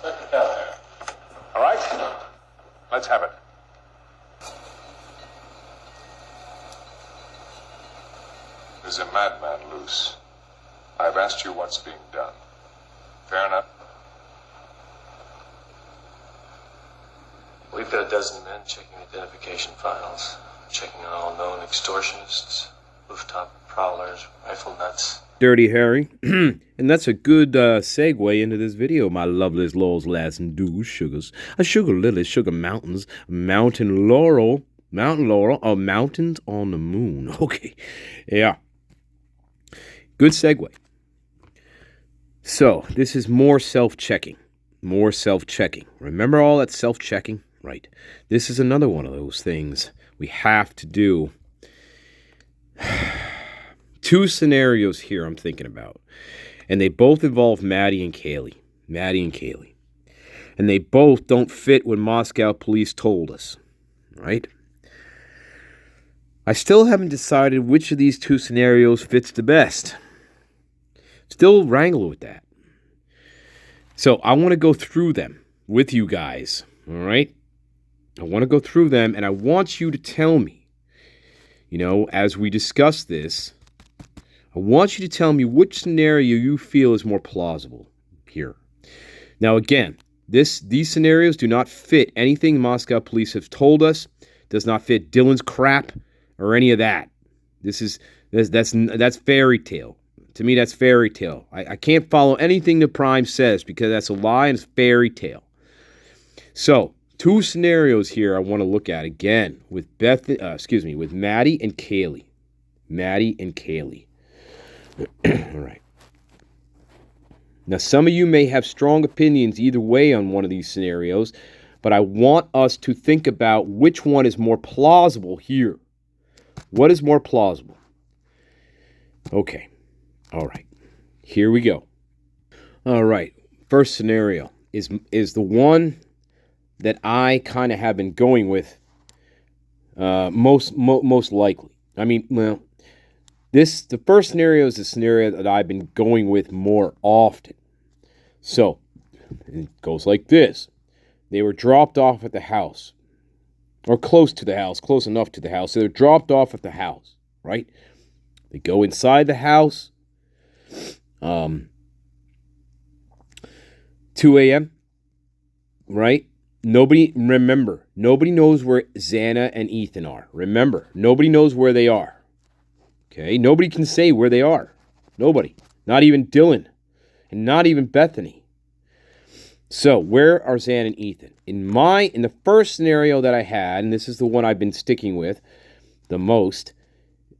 All right, let's have it. There's a madman loose. I've asked you what's being done. Fair enough? We've got a dozen men checking identification files, checking on all known extortionists, rooftop prowlers, rifle nuts. Dirty Harry. And that's a good segue into this video, my lovelies, lords, lads, and dudes, sugars. A sugar lily, sugar mountains, mountain laurel, mountains on the moon. Okay, yeah. Good segue. So, this is more self-checking. More self-checking. Remember all that self-checking? Right. This is another one of those things we have to do. Two scenarios here I'm thinking about. And they both involve Maddie and Kaylee. Maddie and Kaylee. And they both don't fit what Moscow police told us. Right? I still haven't decided which of these two scenarios fits the best. Still wrangle with that. So I want to go through them with you guys. All right? I want to go through them, and I want you to tell me, as we discuss this, I want you to tell me which scenario you feel is more plausible here. Now, again, these scenarios do not fit anything Moscow police have told us. Does not fit Dylan's crap or any of that. That's fairy tale. To me, that's fairy tale. I can't follow anything the Prime says because that's a lie and it's fairy tale. So, two scenarios here I want to look at again with with Maddie and Kaylee. Maddie and Kaylee. All right. Now, some of you may have strong opinions either way on one of these scenarios, but I want us to think about which one is more plausible here. What is more plausible? Okay. All right. Here we go. All right. First scenario is the one that I kind of have been going with most likely. I mean, well, the first scenario is the scenario that I've been going with more often. So, it goes like this. They were dropped off at the house. Or close to the house. Close enough to the house. So they're dropped off at the house. Right? They go inside the house. 2 a.m. Right? Nobody knows where Xana and Ethan are. Remember, nobody knows where they are. Okay? Nobody can say where they are. Nobody. Not even Dylan. And not even Bethany. So, where are Xana and Ethan? In the first scenario that I had, and this is the one I've been sticking with the most,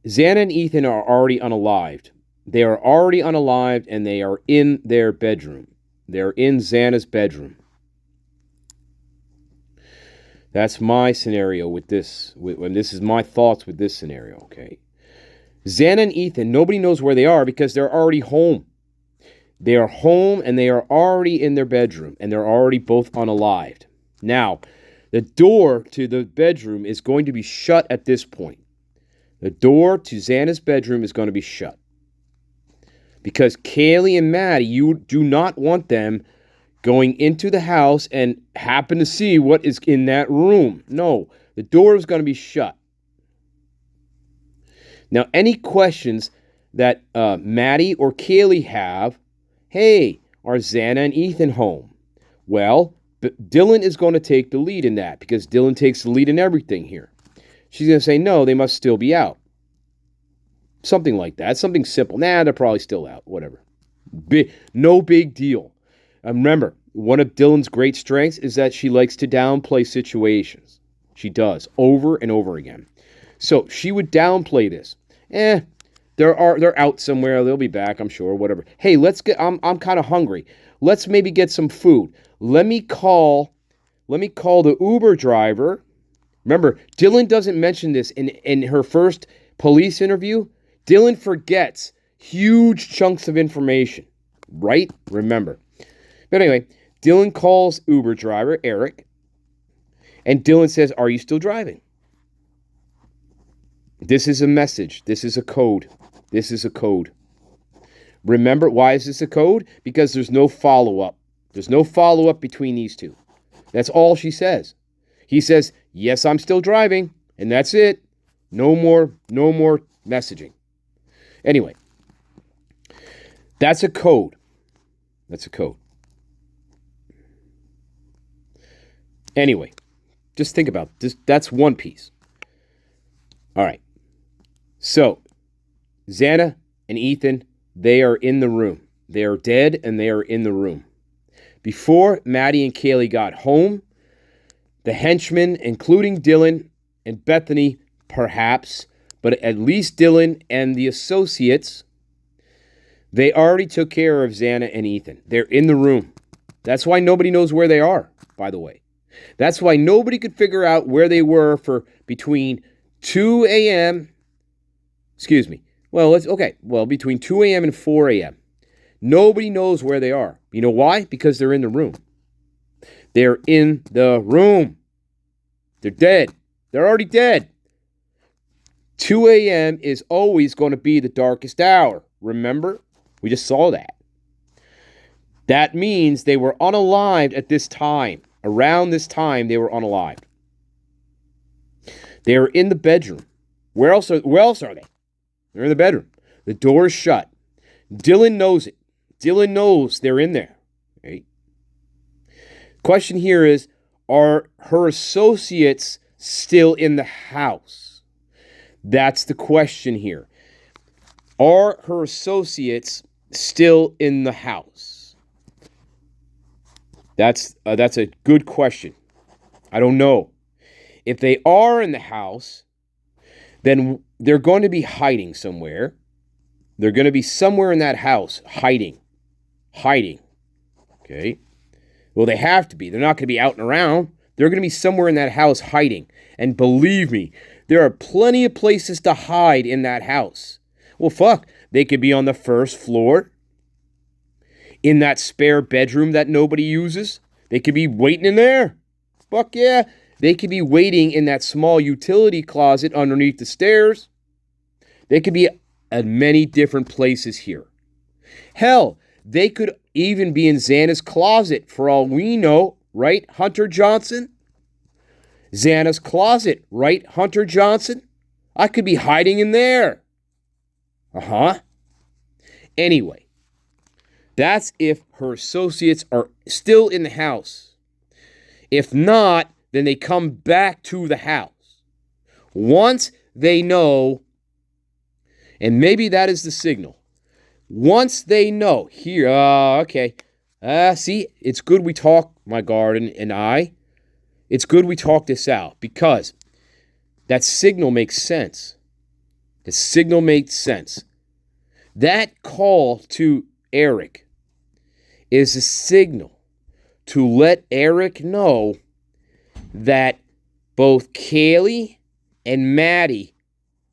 Xana and Ethan are already unalived. They are already unalived, and they are in their bedroom. They're in Xana's bedroom. That's my scenario with this. This is my thoughts with this scenario, okay? Xana and Ethan, nobody knows where they are because they're already home. They are home, and they are already in their bedroom, and they're already both unalived. Now, the door to the bedroom is going to be shut at this point. The door to Xana's bedroom is going to be shut. Because Kaylee and Maddie, you do not want them going into the house and happen to see what is in that room. No, the door is going to be shut. Now, any questions that Maddie or Kaylee have, hey, are Xana and Ethan home? Well, Dylan is going to take the lead in that because Dylan takes the lead in everything here. She's going to say, no, they must still be out. Something like that. Something simple. Nah, they're probably still out. Whatever. No big deal. Remember, one of Dylan's great strengths is that she likes to downplay situations. She does. Over and over again. So she would downplay this. They're out somewhere. They'll be back, I'm sure. Whatever. Hey, I'm kind of hungry. Let's maybe get some food. Let me call the Uber driver. Remember, Dylan doesn't mention this in her first police interview. Dylan forgets huge chunks of information, right? Remember. But anyway, Dylan calls Uber driver, Eric, and Dylan says, are you still driving? This is a message. This is a code. This is a code. Remember, why is this a code? Because there's no follow-up. There's no follow-up between these two. That's all she says. He says, yes, I'm still driving, and that's it. No more messaging. Anyway, that's a code. That's a code. Anyway, just think about this. That's one piece. All right. So, Xana and Ethan, they are in the room. They are dead, and they are in the room. Before Maddie and Kaylee got home, the henchmen, including Dylan and Bethany, perhaps, but at least Dylan and the associates, they already took care of Xana and Ethan. They're in the room. That's why nobody knows where they are, by the way. That's why nobody could figure out where they were for between 2 a.m. Excuse me. Well, between 2 a.m. and 4 a.m. Nobody knows where they are. You know why? Because they're in the room. They're in the room. They're dead. They're already dead. 2 a.m. is always going to be the darkest hour. Remember? We just saw that. That means they were unalived at this time. Around this time, they were unalived. They are in the bedroom. Where else are they? They're in the bedroom. The door is shut. Dylan knows it. Dylan knows they're in there. Right? Question here is, are her associates still in the house? That's the question here. Are her associates still in the house? That's a good question. I don't know. If they are in the house, then they're going to be hiding somewhere. They're going to be somewhere in that house, hiding. Okay? Well, they have to be. They're not going to be out and around. They're going to be somewhere in that house hiding. And believe me, there are plenty of places to hide in that house. Well, fuck. They could be on the first floor, in that spare bedroom that nobody uses. They could be waiting in there. Fuck yeah. They could be waiting in that small utility closet underneath the stairs. They could be at many different places here. Hell, they could even be in Xana's closet for all we know, right, Hunter Johnson? Xana's closet, right, Hunter Johnson? I could be hiding in there. Uh-huh. Anyway, that's if her associates are still in the house. If not, then they come back to the house. Once they know, and maybe that is the signal. Once they know, here, okay. See, it's good we talk, my garden and I. It's good we talk this out because that signal makes sense. The signal makes sense. That call to Eric is a signal to let Eric know that both Kaylee and Maddie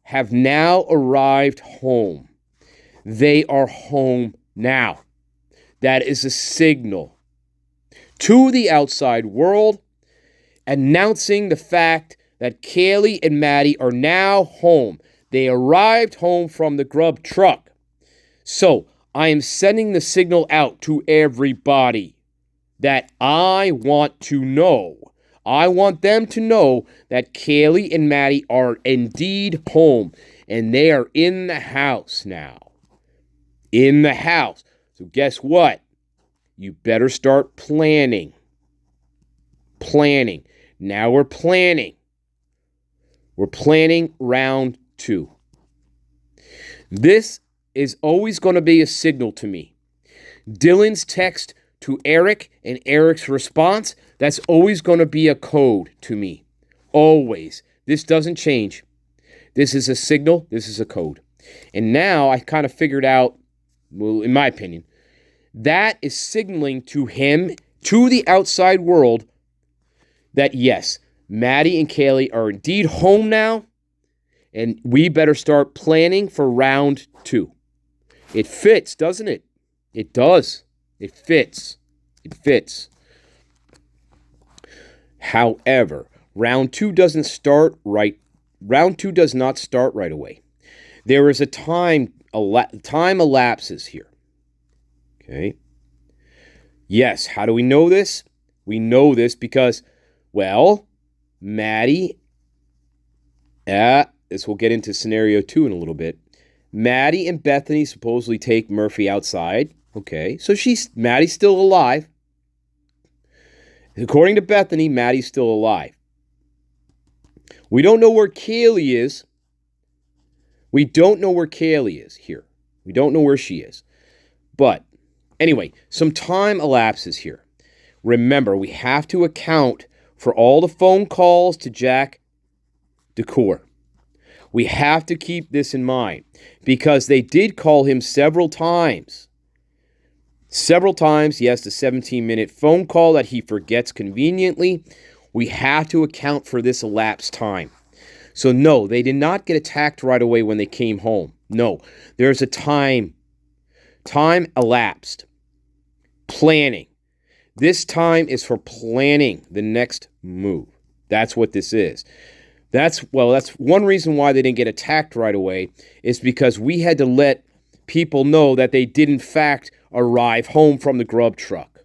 have now arrived home. They are home now. That is a signal to the outside world announcing the fact that Kaylee and Maddie are now home. They arrived home from the grub truck. So I am sending the signal out to everybody that I want to know. I want them to know that Kaylee and Maddie are indeed home. And they are in the house now. In the house. So guess what? You better start planning. Planning. Now we're planning. We're planning round 2. This is always going to be a signal to me. Dylan's text to Eric and Eric's response, that's always going to be a code to me. Always. This doesn't change. This is a signal. This is a code. And now I kind of figured out, well, in my opinion, that is signaling to him, to the outside world, that yes, Maddie and Kaylee are indeed home now, and we better start planning for round 2. It fits, doesn't it? It does. It fits. It fits. However, round 2 doesn't start right. Round 2 does not start right away. There is a time elapses here. Okay? Yes, how do we know this? We know this because, well, Maddie, this will get into scenario 2 in a little bit. Maddie and Bethany supposedly take Murphy outside. Okay, so Maddie's still alive. According to Bethany, Maddie's still alive. We don't know where Kaylee is. We don't know where Kaylee is here. We don't know where she is. But anyway, some time elapses here. Remember, we have to account for all the phone calls to Jack DeCoeur. We have to keep this in mind because they did call him several times. Several times, yes, the 17-minute phone call that he forgets conveniently. We have to account for this elapsed time. So no, they did not get attacked right away when they came home. No, there's a time elapsed. Planning. This time is for planning the next move. That's what this is. That's one reason why they didn't get attacked right away is because we had to let people know that they did in fact arrive home from the grub truck.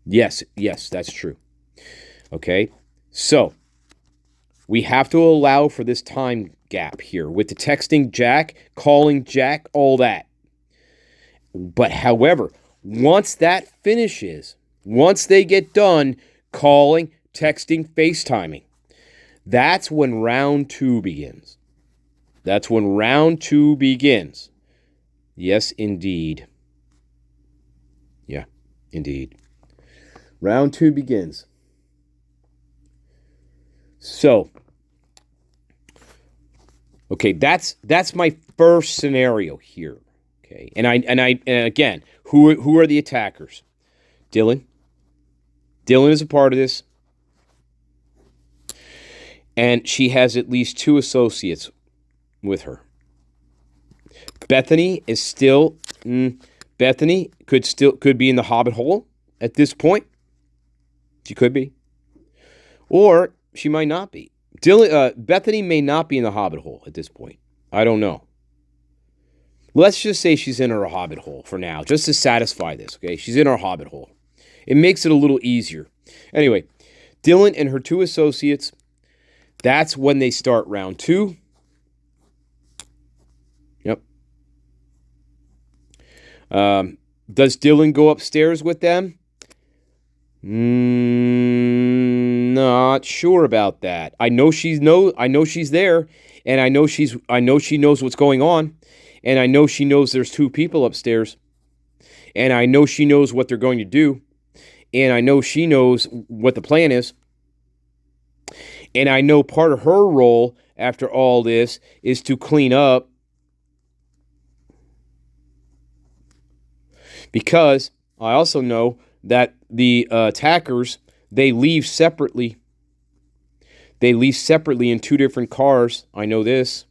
Yes, that's true. Okay, so we have to allow for this time gap here with the texting Jack, calling Jack, all that. But however, once that finishes, once they get done calling, texting, FaceTiming, that's when round 2 begins. That's when round 2 begins. Yes, indeed. Yeah, indeed. Round 2 begins. So, okay, that's my first scenario here. Okay, and again, who are the attackers? Dylan. Dylan is a part of this, and she has at least 2 associates with her. Bethany is still. Bethany could be in the Hobbit hole at this point. She could be, or she might not be. Bethany may not be in the Hobbit hole at this point. I don't know. Let's just say she's in her Hobbit hole for now, just to satisfy this, okay? She's in her Hobbit hole. It makes it a little easier. Anyway, Dylan and her 2 associates, that's when they start round 2. Yep. Does Dylan go upstairs with them? Not sure about that. I know she's there, and I know she knows what's going on, and I know she knows there's 2 people upstairs, and I know she knows what they're going to do, and I know she knows what the plan is, and I know part of her role after all this is to clean up, because I also know that the attackers, they leave separately. They leave separately in 2 different cars. I know this.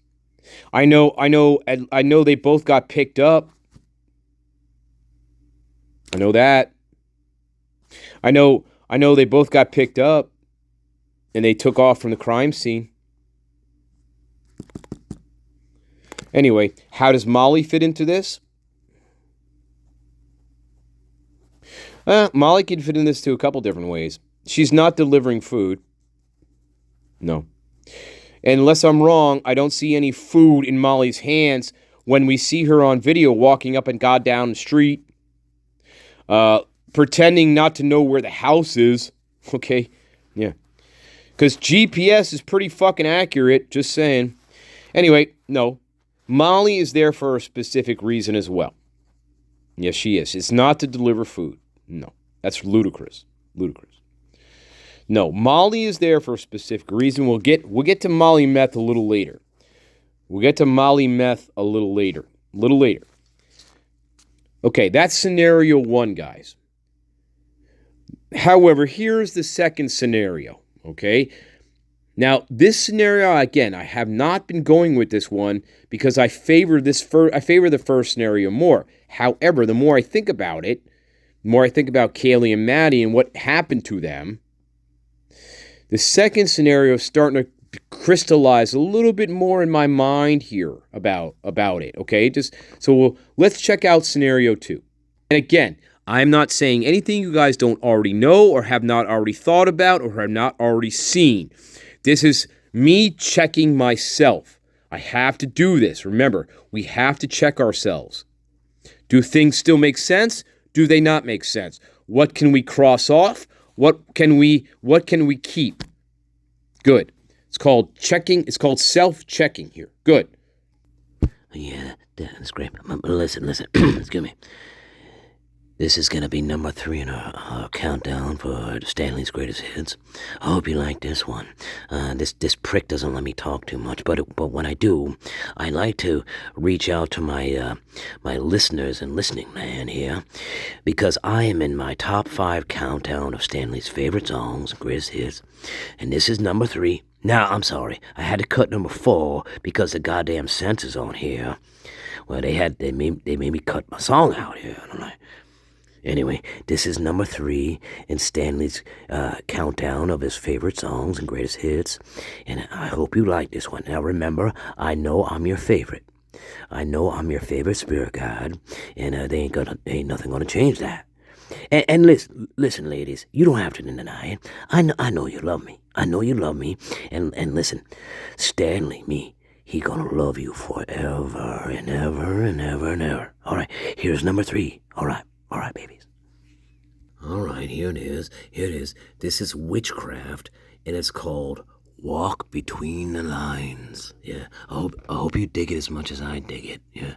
I know they both got picked up. I know that. I know they both got picked up and they took off from the crime scene. Anyway, how does Molly fit into this? Molly can fit in this to a couple different ways. She's not delivering food. No. And unless I'm wrong, I don't see any food in Molly's hands when we see her on video walking up and down the street, pretending not to know where the house is. Okay? Yeah. Because GPS is pretty fucking accurate, just saying. Anyway, no. Molly is there for a specific reason as well. Yes, she is. It's not to deliver food. No, that's ludicrous. Ludicrous. No, Molly is there for a specific reason. We'll get to Molly Meth a little later. Okay, that's scenario 1, guys. However, here's the second scenario, okay? Now, this scenario, again, I have not been going with this one because I favor the first scenario more. However, the more I think about it, the more I think about Kaylee and Maddie and what happened to them, the second scenario is starting to crystallize a little bit more in my mind here about it, okay? Let's check out scenario 2. And again, I'm not saying anything you guys don't already know or have not already thought about or have not already seen. This is me checking myself. I have to do this. Remember, we have to check ourselves. Do things still make sense? Do they not make sense? What can we cross off? What can we keep? Good. It's called checking. It's called self-checking here. Good. Yeah, that's great. Listen. Excuse me. This is gonna be number 3 in our countdown for Stanley's greatest hits. I hope you like this one. This prick doesn't let me talk too much, but when I do, I like to reach out to my listeners and listening man here, because I am in my top 5 countdown of Stanley's favorite songs and greatest hits, and this is number 3. Now, I'm sorry, I had to cut number 4 because the goddamn censor's on here. Well, they made me cut my song out here, don't I? Anyway, this is number 3 in Stanley's countdown of his favorite songs and greatest hits, and I hope you like this one. Now remember, I know I'm your favorite. I know I'm your favorite spirit guide, and ain't nothing gonna change that. And listen, ladies, you don't have to deny it. I know you love me. I know you love me, and listen, Stanley, me, he gonna love you forever and ever and ever and ever. All right, here's number 3. All right, babies. All right, here it is. This is Witchcraft, and it's called Walk Between the Lines. Yeah, I hope you dig it as much as I dig it. Yeah.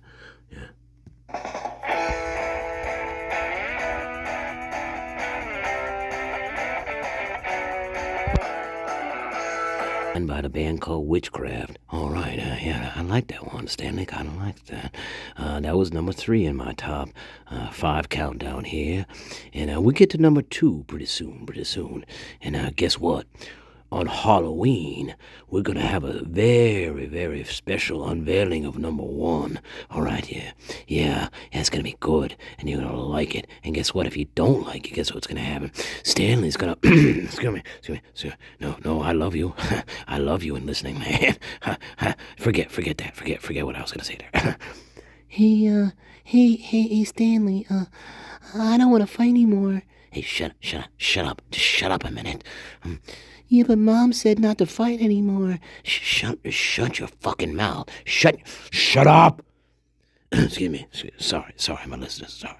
And by the band called Witchcraft. All right, yeah, I like that one. Stanley kind of likes that. That was number 3 in my top 5 countdown here. And we get to number 2 pretty soon. And guess what? On Halloween, we're going to have a very, very special unveiling of number 1. All right, yeah, it's going to be good, and you're going to like it. And guess what? If you don't like it, guess what's going to happen? Stanley's going to... excuse me. No, I love you. I love you in listening, man. Forget that. Forget what I was going to say there. Hey, Stanley, I don't want to fight anymore. Hey, shut up. Just shut up a minute. Yeah, but Mom said not to fight anymore. Shut your fucking mouth. Shut up. Excuse me. Sorry, my listeners. Sorry.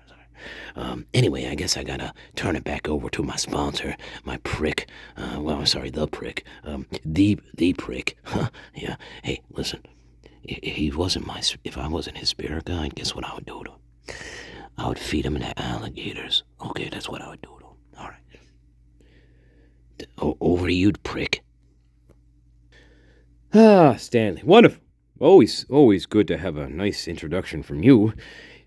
Anyway, I guess I gotta turn it back over to my sponsor, my prick. The prick. The prick. Yeah. Hey, listen. If I wasn't his spirit guide, guess what I would do to him? I would feed him to alligators. Okay, that's what I would do to him. All right. Over to you, prick. Stanley. Wonderful. Always good to have a nice introduction from you.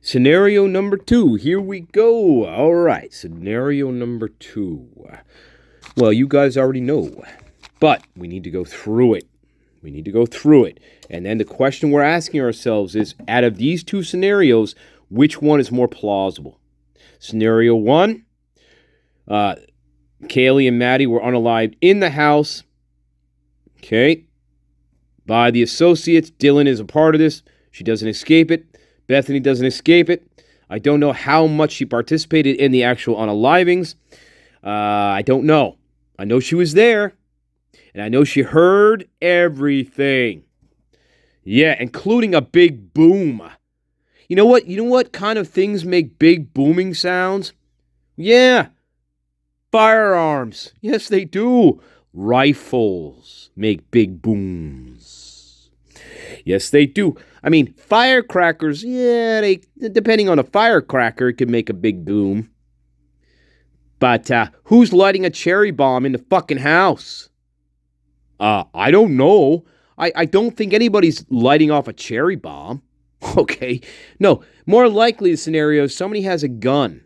Scenario number 2. Here we go. All right. Scenario number 2. Well, you guys already know, but we need to go through it. And then the question we're asking ourselves is, out of these 2 scenarios, which one is more plausible? Scenario 1, Kaylee and Maddie were unalived in the house. Okay. By the associates. Dylan is a part of this. She doesn't escape it. Bethany doesn't escape it. I don't know how much she participated in the actual unalivings. I don't know. I know she was there. And I know she heard everything. Yeah, including a big boom. You know what kind of things make big booming sounds? Yeah. Firearms. Yes, they do. Rifles make big booms. Yes, they do. I mean, firecrackers, yeah, depending on a firecracker, it can make a big boom. But who's lighting a cherry bomb in the fucking house? I don't know. I don't think anybody's lighting off a cherry bomb. Okay. No, more likely the scenario is somebody has a gun.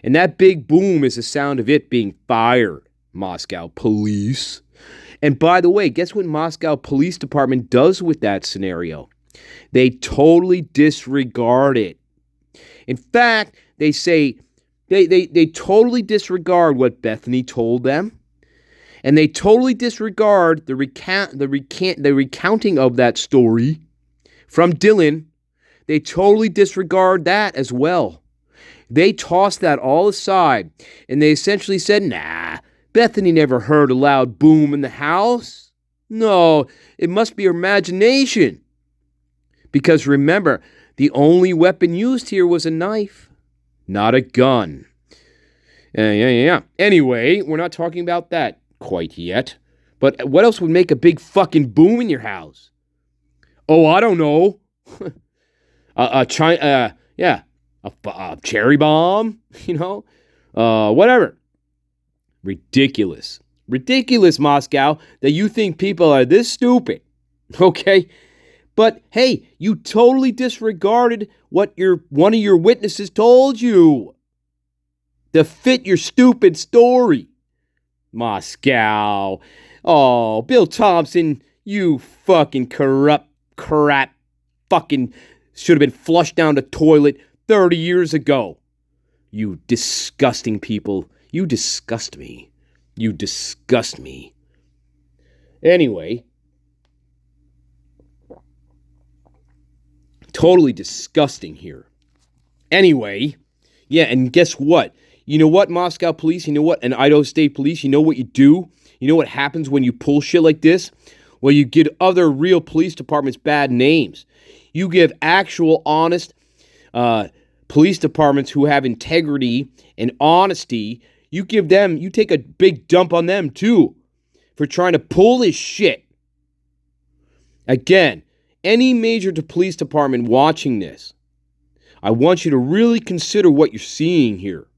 And that big boom is the sound of it being fired. Moscow police. And by the way, guess what Moscow Police Department does with that scenario? They totally disregard it. In fact, they say they totally disregard what Bethany told them. And they totally disregard the recounting of that story from Dylan. They totally disregard that as well. They tossed that all aside, and they essentially said, nah, Bethany never heard a loud boom in the house. No, it must be her imagination. Because remember, the only weapon used here was a knife, not a gun. Yeah. Anyway, we're not talking about that quite yet. But what else would make a big fucking boom in your house? Oh, I don't know. A cherry bomb, whatever. Ridiculous, Moscow, that you think people are this stupid, okay? But hey, you totally disregarded what one of your witnesses told you to fit your stupid story, Moscow. Oh, Bill Thompson, you fucking corrupt crap, fucking should have been flushed down the toilet 30 years ago. You disgusting people. You disgust me. Anyway, totally disgusting here. Anyway, yeah, and guess what? You know what, Moscow police? You know what? And Idaho State police, you know what you do? You know what happens when you pull shit like this? Well, you give other real police departments bad names. You give actual, honest police departments who have integrity and honesty, you take a big dump on them too for trying to pull this shit. Again, any major police department watching this, I want you to really consider what you're seeing here.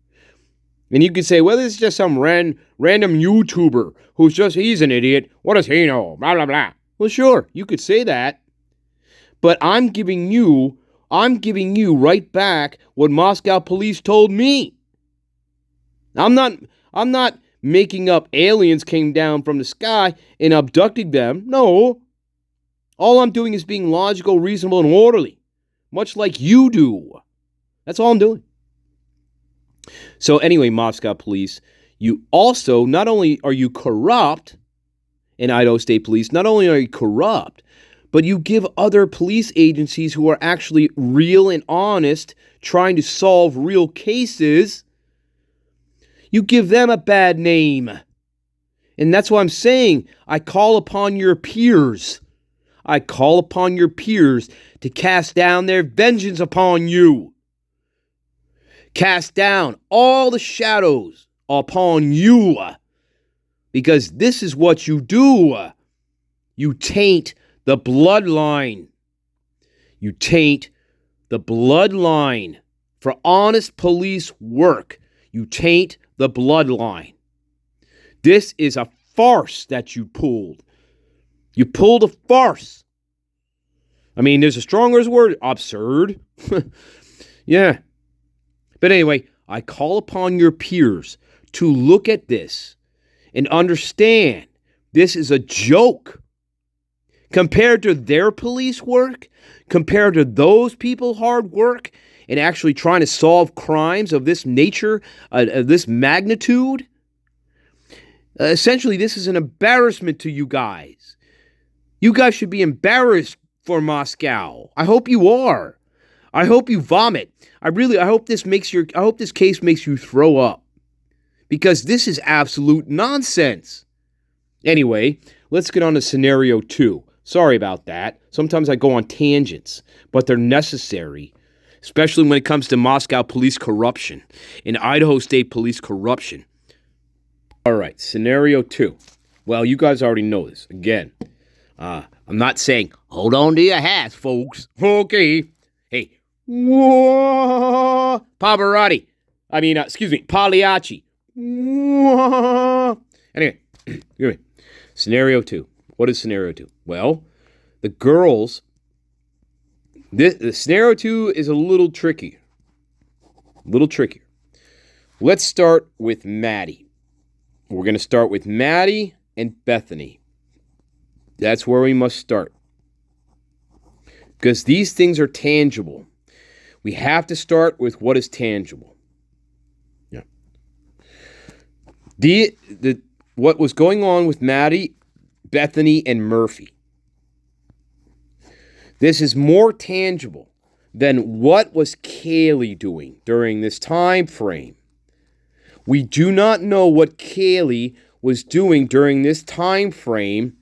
And you could say, well, this is just some random YouTuber he's an idiot. What does he know? Blah, blah, blah. Well, sure, you could say that. But I'm giving you right back what Moscow police told me. I'm not making up aliens came down from the sky and abducted them. No. All I'm doing is being logical, reasonable, and orderly. Much like you do. That's all I'm doing. So anyway, Moscow police, you also, not only are you corrupt in Idaho State Police, not only are you corrupt, but you give other police agencies who are actually real and honest, trying to solve real cases, you give them a bad name. And that's why I'm saying I call upon your peers. I call upon your peers to cast down their vengeance upon you. Cast down all the shadows upon you. Because this is what you do. You taint the bloodline. You taint the bloodline. For honest police work, you taint the bloodline. This is a farce that you pulled. You pulled a farce. I mean, there's a stronger word, absurd. Yeah. But anyway, I call upon your peers to look at this and understand this is a joke. Compared to their police work, compared to those people's hard work, and actually trying to solve crimes of this nature, of this magnitude, essentially this is an embarrassment to you guys. You guys should be embarrassed for Moscow. I hope you are. I hope you vomit. I hope this case makes you throw up. Because this is absolute nonsense. Anyway, let's get on to scenario 2. Sorry about that. Sometimes I go on tangents, but they're necessary, especially when it comes to Moscow police corruption and Idaho State police corruption. All right, scenario 2. Well, you guys already know this. Again, I'm not saying, hold on to your hats, folks. Okay. Hey, Pagliacci. Anyway, scenario 2. What is scenario 2? Well, the girls, the scenario 2 is a little tricky. Let's start with Maddie. We're going to start with Maddie and Bethany. That's where we must start. Because these things are tangible. We have to start with what is tangible. Yeah. What was going on with Maddie, Bethany, and Murphy. This is more tangible then what was Kaylee doing during this time frame? We do not know what Kaylee was doing during this time frame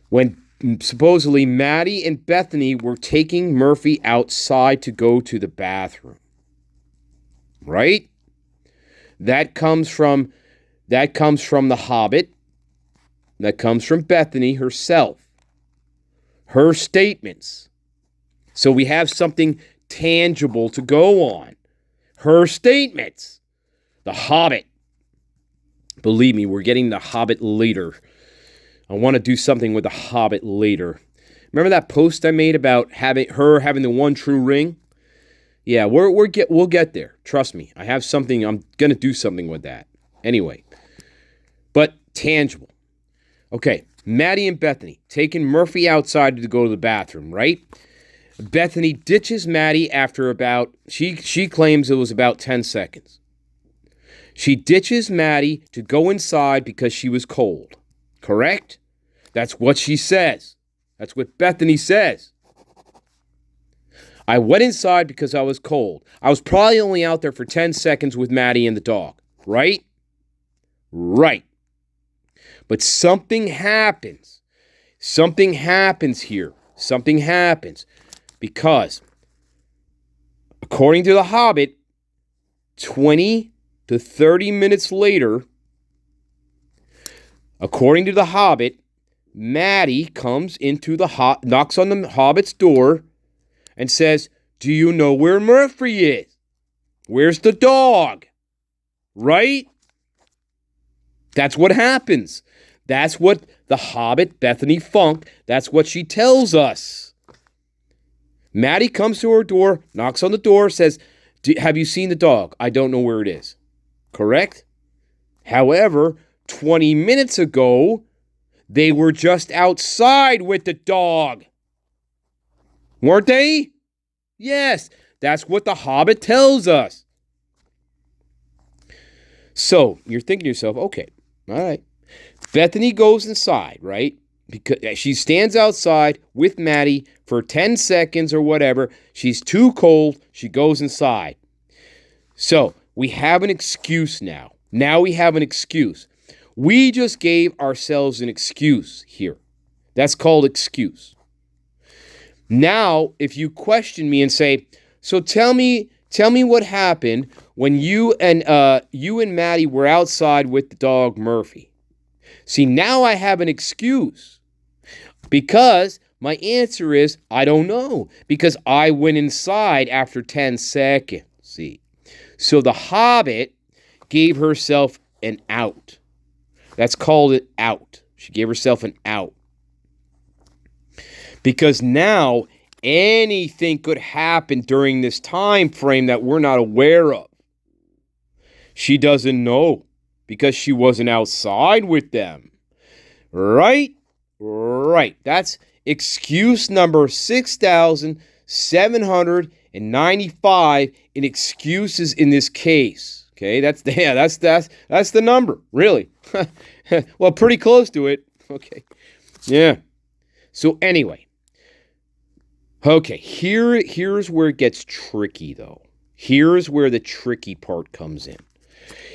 when supposedly Maddie and Bethany were taking Murphy outside to go to the bathroom. Right? That comes from The Hobbit. That comes from Bethany herself. Her statements. So we have something tangible to go on. Her statements. The Hobbit. Believe me, we're getting The Hobbit later. I want to do something with The Hobbit later. Remember that post I made about having the one true ring? Yeah, we'll get there. Trust me. I have something. I'm going to do something with that. Anyway. But tangible. Okay, Maddie and Bethany taking Murphy outside to go to the bathroom, right? Bethany ditches Maddie after she claims it was about 10 seconds. She ditches Maddie to go inside because she was cold. Correct? That's what she says. That's what Bethany says. I went inside because I was cold. I was probably only out there for 10 seconds with Maddie and the dog. Right? Right. But something happens. Something happens here. Something happens. Because, according to The Hobbit, 20 to 30 minutes later, according to The Hobbit, Maddie comes into knocks on the Hobbit's door and says, "Do you know where Murphy is? Where's the dog?" Right? That's what happens. That's what The Hobbit, Bethany Funk, that's what she tells us. Maddie comes to her door, knocks on the door, says, "Have you seen the dog? I don't know where it is." Correct? However, 20 minutes ago, they were just outside with the dog. Weren't they? Yes, that's what The Hobbit tells us. So, you're thinking to yourself, okay, all right. Bethany goes inside, right? Because she stands outside with Maddie for 10 seconds or whatever. She's too cold. She goes inside. So, we have an excuse now. Now we have an excuse. We just gave ourselves an excuse here. That's called excuse. Now, if you question me and say, "So tell me what happened when you and Maddie were outside with the dog Murphy." See, now I have an excuse. Because my answer is, I don't know. Because I went inside after 10 seconds. See. So The Hobbit gave herself an out. That's called it out. She gave herself an out. Because now anything could happen during this time frame that we're not aware of. She doesn't know because she wasn't outside with them. Right? Right. That's excuse number 6,795 in excuses in this case. Okay, that's the number, really. Well, pretty close to it. Okay. Yeah. So anyway. Okay, here's where it gets tricky though. Here's where the tricky part comes in.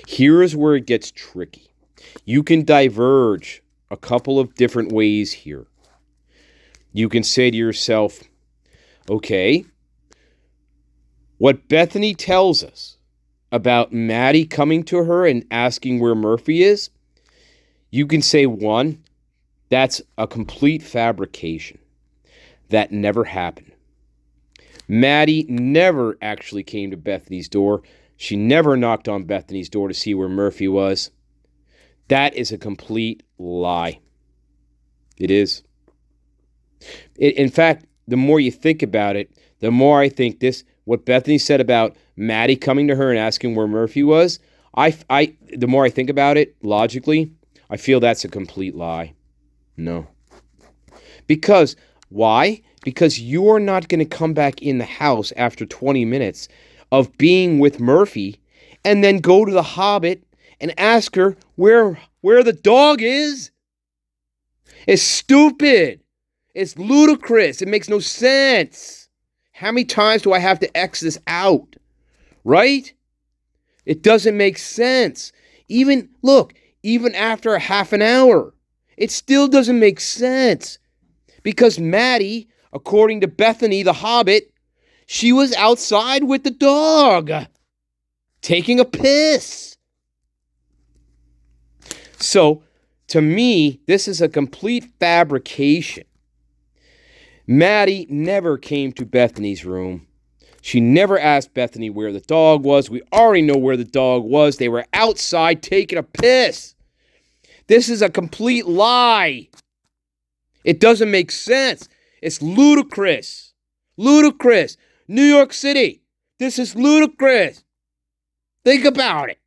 Here's where it gets tricky. You can diverge a couple of different ways here. You can say to yourself, okay, what Bethany tells us about Maddie coming to her and asking where Murphy is, you can say, one, that's a complete fabrication. That never happened. Maddie never actually came to Bethany's door. She never knocked on Bethany's door to see where Murphy was. That is a complete lie. It is. In fact, the more you think about it, the more I think what Bethany said about Maddie coming to her and asking where Murphy was, the more I think about it logically, I feel that's a complete lie. No. Because, why? Because you're not going to come back in the house after 20 minutes of being with Murphy and then go to the Hobbit and ask her where the dog is. It's stupid. It's ludicrous. It makes no sense. How many times do I have to X this out? Right? It doesn't make sense. Even after a half an hour, it still doesn't make sense. Because Maddie, according to Bethany the Hobbit, she was outside with the dog, taking a piss. So, to me, this is a complete fabrication. Maddie never came to Bethany's room. She never asked Bethany where the dog was. We already know where the dog was. They were outside taking a piss. This is a complete lie. It doesn't make sense. It's ludicrous. Ludicrous. New York City. This is ludicrous. Think about it.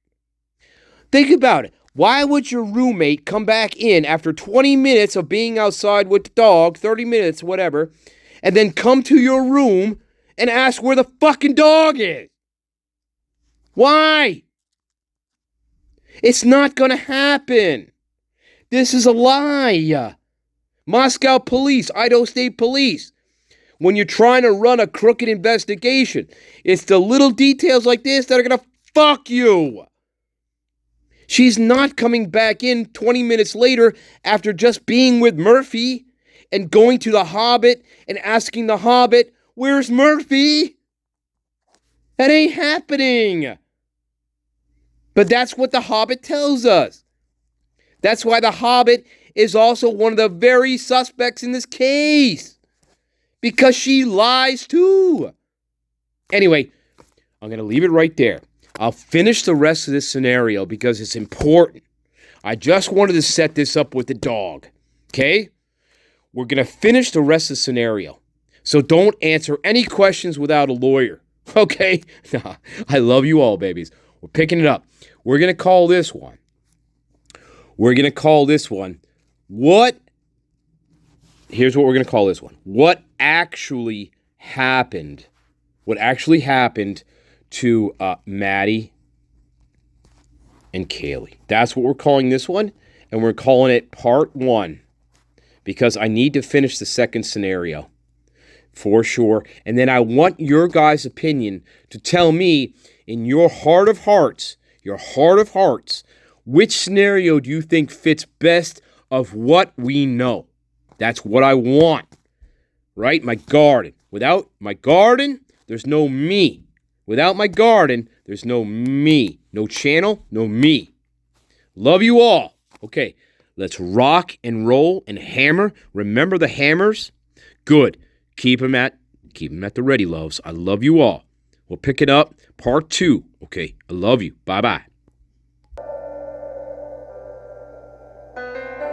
Think about it. Why would your roommate come back in after 20 minutes of being outside with the dog, 30 minutes, whatever, and then come to your room and ask where the fucking dog is? Why? It's not going to happen. This is a lie. Moscow police, Idaho State Police. When you're trying to run a crooked investigation, it's the little details like this that are going to fuck you. She's not coming back in 20 minutes later after just being with Murphy and going to the Hobbit and asking the Hobbit, "Where's Murphy?" That ain't happening. But that's what the Hobbit tells us. That's why the Hobbit is also one of the very suspects in this case. Because she lies too. Anyway, I'm going to leave it right there. I'll finish the rest of this scenario because it's important. I just wanted to set this up with the dog. Okay? We're going to finish the rest of the scenario. So don't answer any questions without a lawyer. Okay? Nah, I love you all, babies. We're picking it up. We're going to call this one. What? Here's what we're going to call this one. What actually happened? What actually happened to Maddie and Kaylee? That's what we're calling this one. And we're calling it part 1. Because I need to finish the second scenario. For sure. And then I want your guys' opinion to tell me, in your heart of hearts, which scenario do you think fits best of what we know? That's what I want. Right? My garden. Without my garden, there's no me. Without my garden, there's no me. No channel, no me. Love you all. Okay, let's rock and roll and hammer. Remember the hammers? Good. Keep them at the ready, loves. I love you all. We'll pick it up. Part 2. Okay, I love you. Bye-bye.